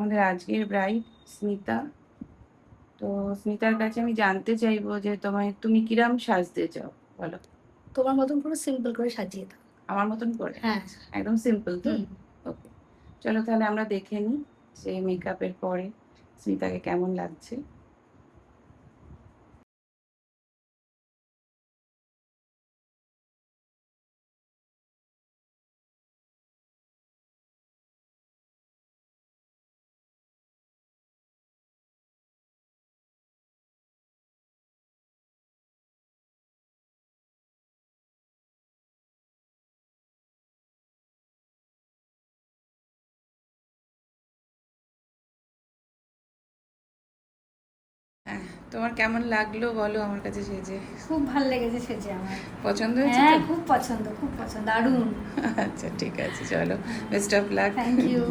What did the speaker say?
আমাদের আজকের ব্রাইড স্মিতা। তো স্মিতার কাছে আমি জানতে চাইবো যে তুমি কিরাম সাজতে চাও, বলো। তোমার মতন পুরো সিম্পল করে সাজিয়ে দাও। আমার মতন করে? হ্যাঁ। একদম সিম্পল তো? হুম। ওকে, চলো তাহলে আমরা দেখে নিই যে মেকআপের পরে স্মিতাকে কেমন লাগছে। হ্যাঁ, তোমার কেমন লাগলো বলো আমার কাছে সেজে? খুব ভালো লেগেছে সেজে আমার। পছন্দ হয়েছে হ্যাঁ, তো? খুব পছন্দ, খুব পছন্দ, দারুণ। আচ্ছা ঠিক আছে, চলো, best of luck. Thank you.